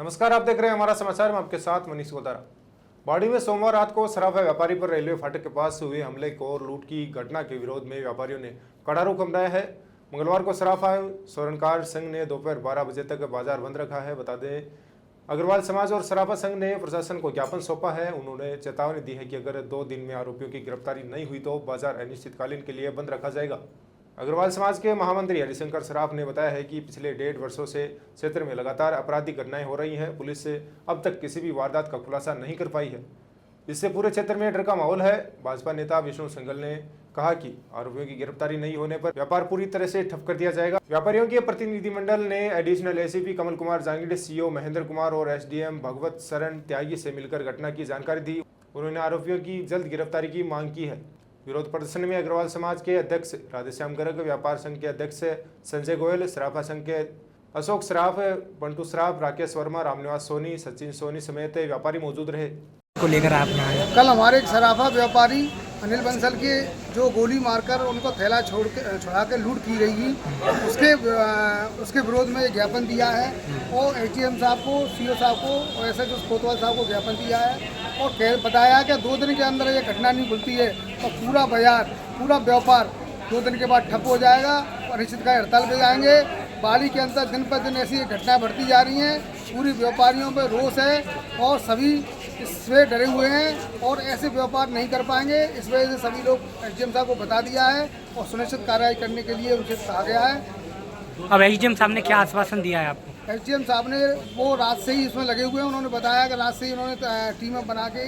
नमस्कार, आप देख रहे हैं हमारा समाचार में आपके साथ मनीष गोदारा। बाड़ी में सोमवार रात को सराफा व्यापारी पर रेलवे फाटक के पास हुए हमले को और लूट की घटना के विरोध में व्यापारियों ने कड़ा रुख अपनाया है। मंगलवार को सराफा स्वरणकार संघ ने दोपहर 12 बजे तक बाजार बंद रखा है। बता दें, अग्रवाल समाज और सराफा संघ ने प्रशासन को ज्ञापन सौंपा है। उन्होंने चेतावनी दी है कि अगर 2 दिन में आरोपियों की गिरफ्तारी नहीं हुई तो बाजार अनिश्चितकालीन के लिए बंद रखा जाएगा। अग्रवाल समाज के महामंत्री हरिशंकर सराफ ने बताया है कि पिछले 1.5 वर्षों से क्षेत्र में लगातार आपराधिक घटनाएं हो रही हैं। पुलिस से अब तक किसी भी वारदात का खुलासा नहीं कर पाई है, इससे पूरे क्षेत्र में डर का माहौल है। भाजपा नेता विष्णु संघल ने कहा कि आरोपियों की गिरफ्तारी नहीं होने पर व्यापार पूरी तरह से ठप कर दिया जाएगा। व्यापारियों के प्रतिनिधिमंडल ने additional ACP Kamal Kumar जांगिड़े, CO Mahendra Kumar और एसडीएम भगवत शरण त्यागी से मिलकर घटना की जानकारी दी। उन्होंने आरोपियों की जल्द गिरफ्तारी की मांग की है। विरोध प्रदर्शन में अग्रवाल समाज के अध्यक्ष राधेश्याम गर्ग, व्यापार संघ के अध्यक्ष संजय गोयल, सराफा संघ के अशोक सराफ, बंटू सराफ, राकेश वर्मा, रामनिवास सोनी, सचिन सोनी समेत व्यापारी मौजूद रहे। को लेकर आप यहाँ आए? कल हमारे एक सराफा व्यापारी अनिल बंसल के जो गोली मारकर उनको थैला छोड़ा के लूट की गई थी, उसके विरोध में ज्ञापन दिया है और एसडीएम साहब को, सीओ साहब को और एसएचओ कोतवाल साहब को ज्ञापन दिया है और बताया कि 2 दिन के अंदर ये घटना नहीं खुलती है तो पूरा बाजार, पूरा व्यापार 2 दिन के बाद ठप हो जाएगा और अनिश्चितकालीन हड़ताल पे जाएंगे। बाड़ी के अंदर दिन पर दिन ऐसी घटनाएं बढ़ती जा रही हैं। पूरी व्यापारियों में रोष है और सभी इससे डरे हुए हैं और ऐसे व्यापार नहीं कर पाएंगे। इस वजह से सभी लोग एसडीएम साहब को बता दिया है और सुनिश्चित कार्रवाई करने के लिए उनसे कहा गया है। अब एसडीएम साहब ने क्या आश्वासन दिया है आपको? एसडीएम साहब ने वो रात से ही इसमें लगे हुए हैं। उन्होंने बताया कि रात से ही उन्होंने टीम बना के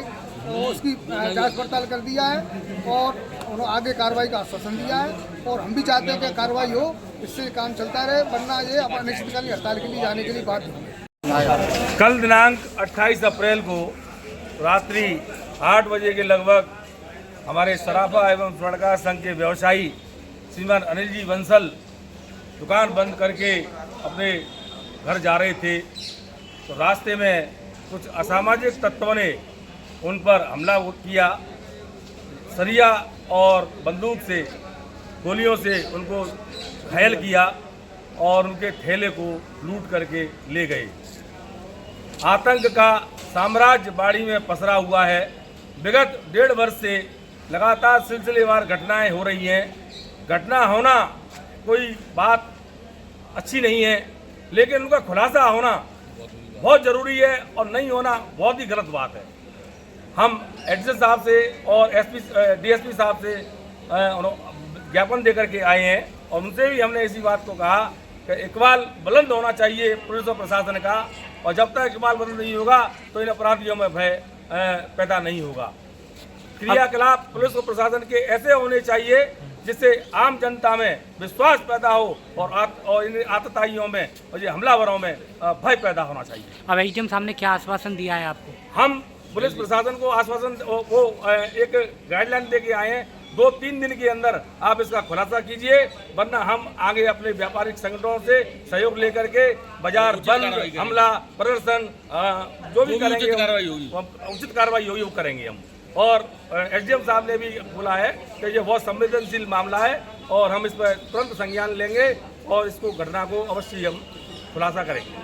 उसकी जांच पड़ताल कर दिया है और उन्होंने आगे कार्रवाई का आश्वासन दिया है और हम भी चाहते हैं कि कार्रवाई हो, इससे काम चलता रहे, वरना ये अनिश्चितकालीन हड़ताल के लिए जाने के लिए बात होगी। कल दिनांक 28 अप्रैल को रात्रि 8 बजे के लगभग हमारे सराफा एवं स्वर्णकार संघ के व्यवसायी श्रीमान अनिल जी बंसल दुकान बंद करके अपने घर जा रहे थे तो रास्ते में कुछ असामाजिक तत्वों ने उन पर हमला किया। सरिया और बंदूक से, गोलियों से उनको घायल किया और उनके ठेले को लूट करके ले गए। आतंक का साम्राज्य बाड़ी में पसरा हुआ है। विगत 1.5 वर्ष से लगातार सिलसिलेवार घटनाएं हो रही हैं। घटना होना कोई बात अच्छी नहीं है, लेकिन उनका खुलासा होना बहुत ज़रूरी है और नहीं होना बहुत ही गलत बात है। हम एडिशनल साहब से और डीएसपी साहब से ज्ञापन देकर के आए हैं और उनसे भी हमने इसी बात को कहा कि इकबाल बुलंद होना चाहिए पुलिस और प्रशासन का, और जब तक इकबाल बुलंद नहीं होगा तो इन अपराधियों में भय पैदा नहीं होगा। क्रियाकलाप पुलिस और प्रशासन के ऐसे होने चाहिए जिससे आम जनता में विश्वास पैदा हो और इन आतताइयों में और ये हमलावरों में भय पैदा होना चाहिए। अब एसडीएम साहब ने क्या आश्वासन दिया है आपको? हम पुलिस प्रशासन को आश्वासन वो एक गाइडलाइन दे के आए हैं, 2-3 दिन के अंदर आप इसका खुलासा कीजिए, वरना हम आगे अपने व्यापारिक संगठनों से सहयोग लेकर के बाजार बंद, हमला, प्रदर्शन जो भी करेंगे उचित कार्रवाई होगी वो करेंगे हम। और एसडीएम साहब ने भी बोला है कि ये बहुत संवेदनशील मामला है और हम इस पर तुरंत संज्ञान लेंगे और इसको घटना को अवश्य हम खुलासा करेंगे।